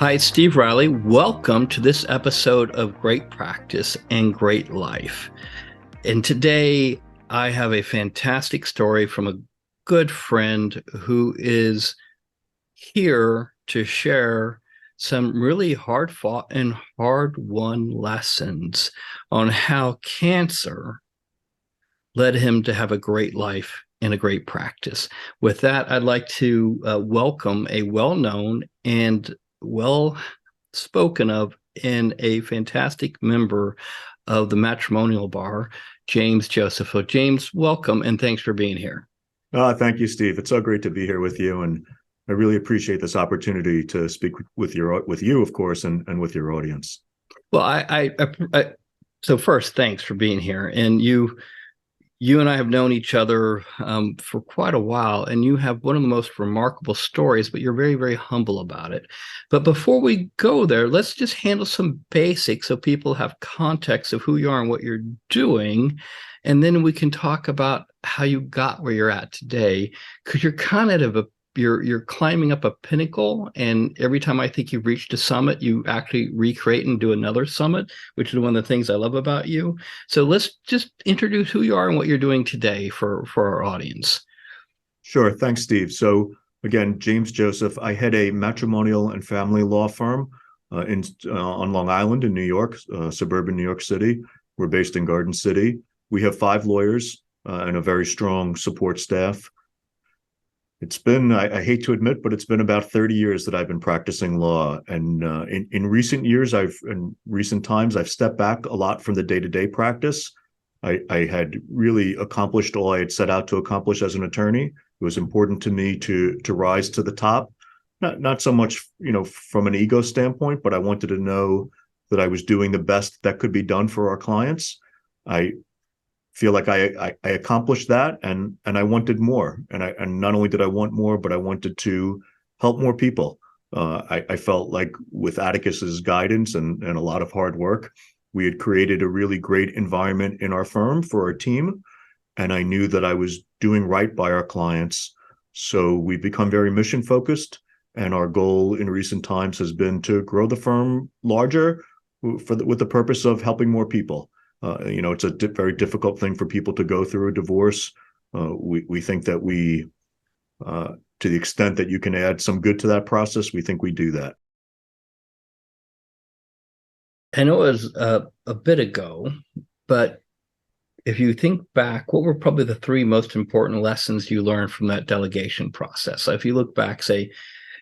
Hi, it's Steve Riley. Welcome to this episode of Great Practice and Great Life. And today I have a fantastic story from a good friend who is here to share some really hard fought and hard won lessons on how cancer led him to have a great life and a great practice. With that, I'd like to welcome a well-known and well spoken of and a fantastic member of the matrimonial bar, James Joseph. So James, welcome and thanks for being here. Thank you, Steve. It's so great to be here with you, and I really appreciate this opportunity to speak with you, of course, and with your audience. Well, so first, thanks for being here. And you and I have known each other for quite a while, and you have one of the most remarkable stories, but you're very, very humble about it. But before we go there, let's just handle some basics so people have context of who you are and what you're doing. And then we can talk about how you got where you're at today, because you're kind of you're climbing up a pinnacle, and every time I think you've reached a summit, you actually recreate and do another summit, which is one of the things I love about you. So let's just introduce who you are and what you're doing today for our audience. Sure. Thanks, Steve. So again, James Joseph. I head a matrimonial and family law firm on Long Island in New York, suburban New York City. We're based in Garden City. We have 5 lawyers and a very strong support staff. It's been, I hate to admit, but it's been about 30 years that I've been practicing law. And in recent years, in recent times, I've stepped back a lot from the day-to-day practice. I had really accomplished all I had set out to accomplish as an attorney. It was important to me to rise to the top, not so much, from an ego standpoint, but I wanted to know that I was doing the best that could be done for our clients. I feel like I accomplished that, and I wanted more. And not only did I want more, but I wanted to help more people. I felt like with Atticus's guidance and a lot of hard work, we had created a really great environment in our firm for our team. And I knew that I was doing right by our clients. So we've become very mission focused. And our goal in recent times has been to grow the firm larger with the purpose of helping more people. It's a very difficult thing for people to go through a divorce. We think that to the extent that you can add some good to that process, we think we do that. I know it was a bit ago, but if you think back, what were probably the 3 most important lessons you learned from that delegation process? So if you look back, say,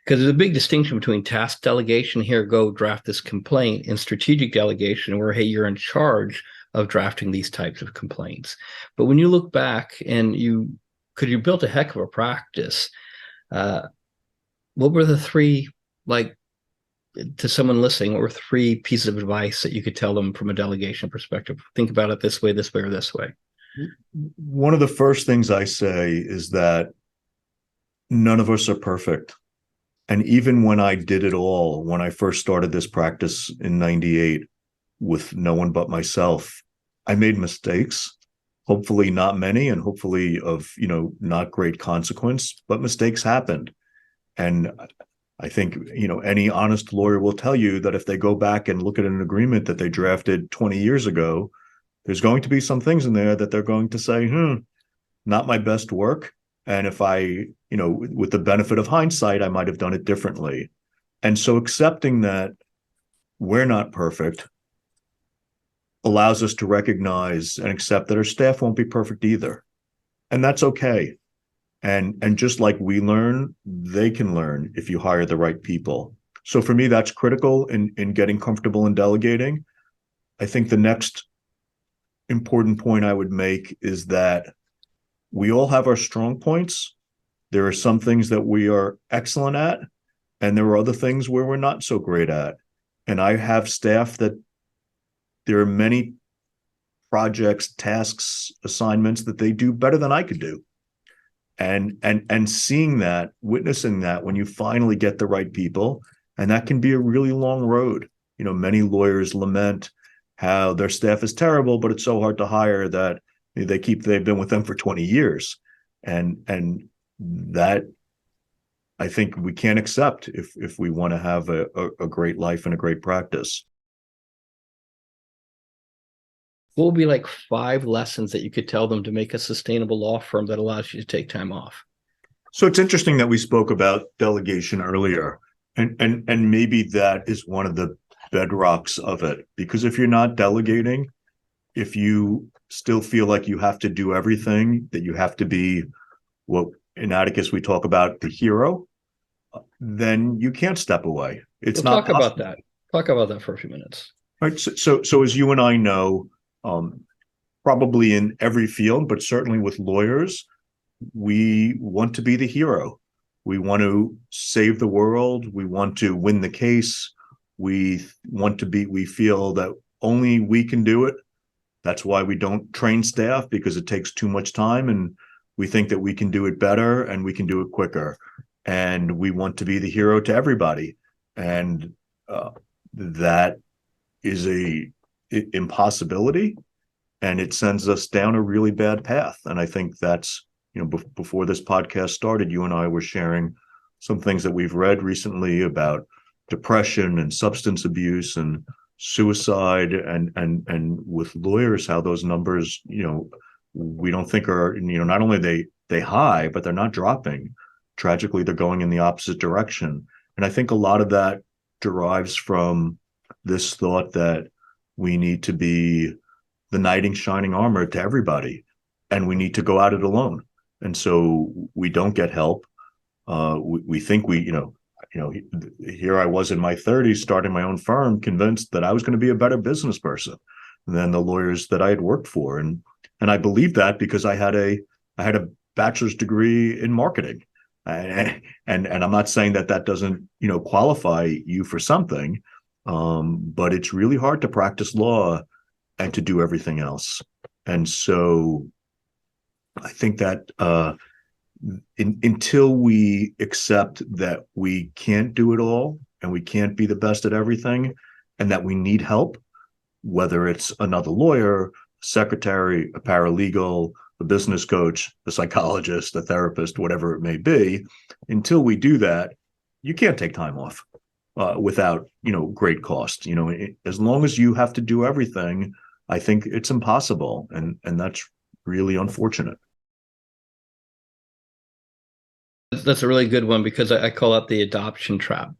because there's a big distinction between task delegation, here, go draft this complaint, and strategic delegation, where, hey, you're in charge of drafting these types of complaints. But when you look back and you built a heck of a practice, what were the 3, like, to someone listening, what were 3 pieces of advice that you could tell them from a delegation perspective? Think about it this way, or this way. One of the first things I say is that none of us are perfect. And even when I did it all, when I first started this practice in 98 with no one but myself, I made mistakes, hopefully not many, and hopefully of, not great consequence, but mistakes happened. And I think, any honest lawyer will tell you that if they go back and look at an agreement that they drafted 20 years ago, there's going to be some things in there that they're going to say, not my best work. And if I, with the benefit of hindsight, I might have done it differently. And so accepting that we're not perfect allows us to recognize and accept that our staff won't be perfect either. And that's okay. And just like we learn, they can learn if you hire the right people. So for me, that's critical in getting comfortable in delegating. I think the next important point I would make is that we all have our strong points. There are some things that we are excellent at, and there are other things where we're not so great at. And I have staff that there are many projects, tasks, assignments that they do better than I could do. And seeing that, witnessing that when you finally get the right people, and that can be a really long road. Many lawyers lament how their staff is terrible, but it's so hard to hire that they've been with them for 20 years. And that I think we can't accept if we want to have a great life and a great practice. What would be like 5 lessons that you could tell them to make a sustainable law firm that allows you to take time off? So it's interesting that we spoke about delegation earlier, and maybe that is one of the bedrocks of it. Because if you're not delegating, if you still feel like you have to do everything, that you have to be what in Atticus we talk about the hero, then you can't step away. It's We'll not talk about possible. that. Talk about that for a few minutes. Right. So as you and I know, um, probably in every field, but certainly with lawyers, we want to be the hero. We want to save the world. We want to win the case. We feel that only we can do it. That's why we don't train staff, because it takes too much time, and we think that we can do it better and we can do it quicker. And we want to be the hero to everybody. And that is a impossibility, and it sends us down a really bad path. And I think that's, before this podcast started, you and I were sharing some things that we've read recently about depression and substance abuse and suicide, and with lawyers, how those numbers, we don't think are, not only they high, but they're not dropping. Tragically, they're going in the opposite direction. And I think a lot of that derives from this thought that we need to be the knight in shining armor to everybody, and we need to go at it alone. And so we don't get help. We think here I was in my 30s, starting my own firm, convinced that I was going to be a better business person than the lawyers that I had worked for, and I believed that because I had a bachelor's degree in marketing, and I'm not saying that doesn't qualify you for something, but it's really hard to practice law and to do everything else. And so I think that until we accept that we can't do it all and we can't be the best at everything, and that we need help, whether it's another lawyer, secretary, a paralegal, a business coach, a psychologist, a therapist, whatever it may be, until we do that, you can't take time off without great cost. As long as you have to do everything, I think it's impossible, and that's really unfortunate. That's a really good one, because I call it the adoption trap.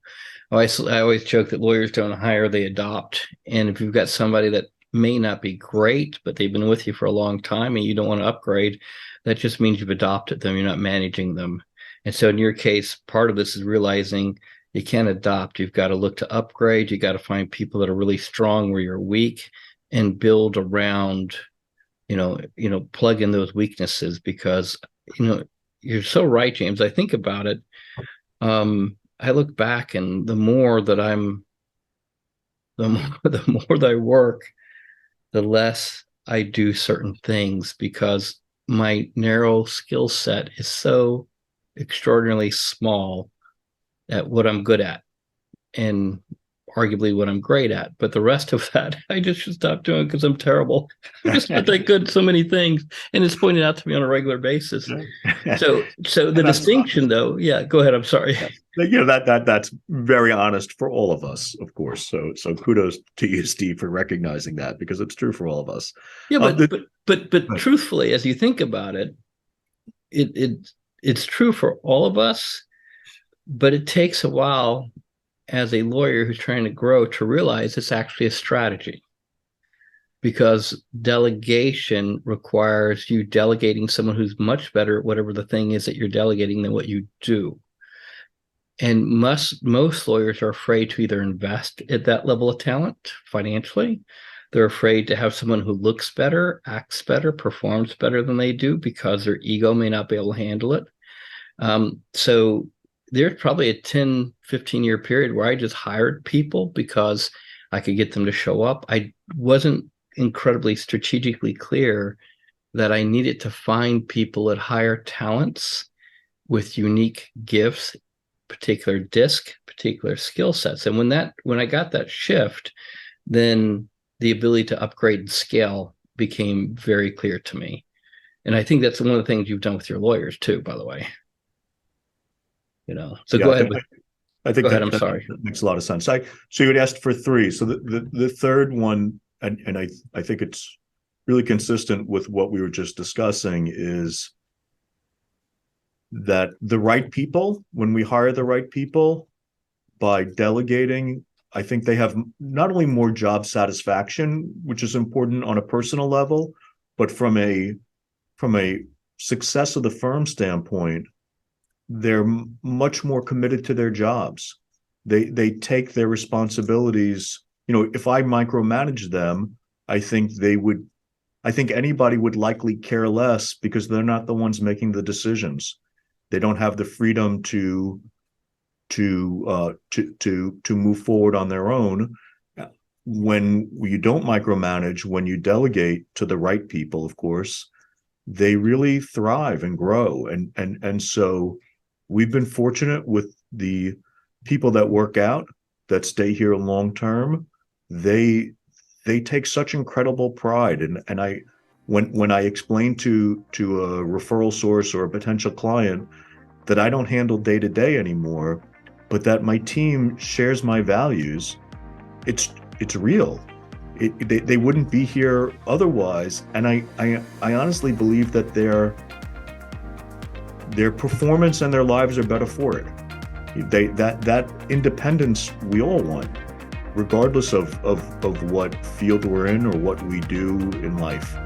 I always joke that lawyers don't hire, they adopt. And if you've got somebody that may not be great, but they've been with you for a long time and you don't want to upgrade, that just means you've adopted them. You're not managing them. And so in your case, part of this is realizing you can't adopt. You've got to look to upgrade. You got to find people that are really strong where you're weak and build around, plug in those weaknesses, because, you're so right, James. I think about it. I look back, and the more that I work, the less I do certain things, because my narrow skill set is so extraordinarily small at what I'm good at, and arguably what I'm great at. But the rest of that, I just should stop doing, because I'm terrible. I'm just not that good at so many things, and it's pointed out to me on a regular basis. So the distinction, though, yeah, go ahead. I'm sorry. That's very honest for all of us, of course. So kudos to you, Steve, for recognizing that, because it's true for all of us. Yeah, but truthfully, as you think about it, it's true for all of us. But it takes a while, as a lawyer who's trying to grow, to realize it's actually a strategy, because delegation requires you delegating someone who's much better at whatever the thing is that you're delegating than what you do. And most lawyers are afraid to either invest at that level of talent financially. They're afraid to have someone who looks better, acts better, performs better than they do, because their ego may not be able to handle it. So there's probably a 10, 15-year period where I just hired people because I could get them to show up. I wasn't incredibly strategically clear that I needed to find people at higher talents with unique gifts, particular disc, particular skill sets. And when I got that shift, then the ability to upgrade and scale became very clear to me. And I think that's one of the things you've done with your lawyers too, by the way. So Yeah, go ahead. I think Go ahead. that, I'm sorry. that makes a lot of sense. So you had asked for three. So the third one, and I think it's really consistent with what we were just discussing, is that the right people, when we hire the right people by delegating, I think they have not only more job satisfaction, which is important on a personal level, but from a success of the firm standpoint, they're much more committed to their jobs. They take their responsibilities. If I micromanage them, I think they would. I think anybody would likely care less because they're not the ones making the decisions. They don't have the freedom to move forward on their own. When you don't micromanage, when you delegate to the right people, of course, they really thrive and grow. And so we've been fortunate with the people that work out, that stay here long term. They take such incredible pride. And when I explain to a referral source or a potential client that I don't handle day to day anymore, but that my team shares my values, it's real. They wouldn't be here otherwise. And I honestly believe that their performance and their lives are better for it. That independence we all want, regardless of what field we're in or what we do in life.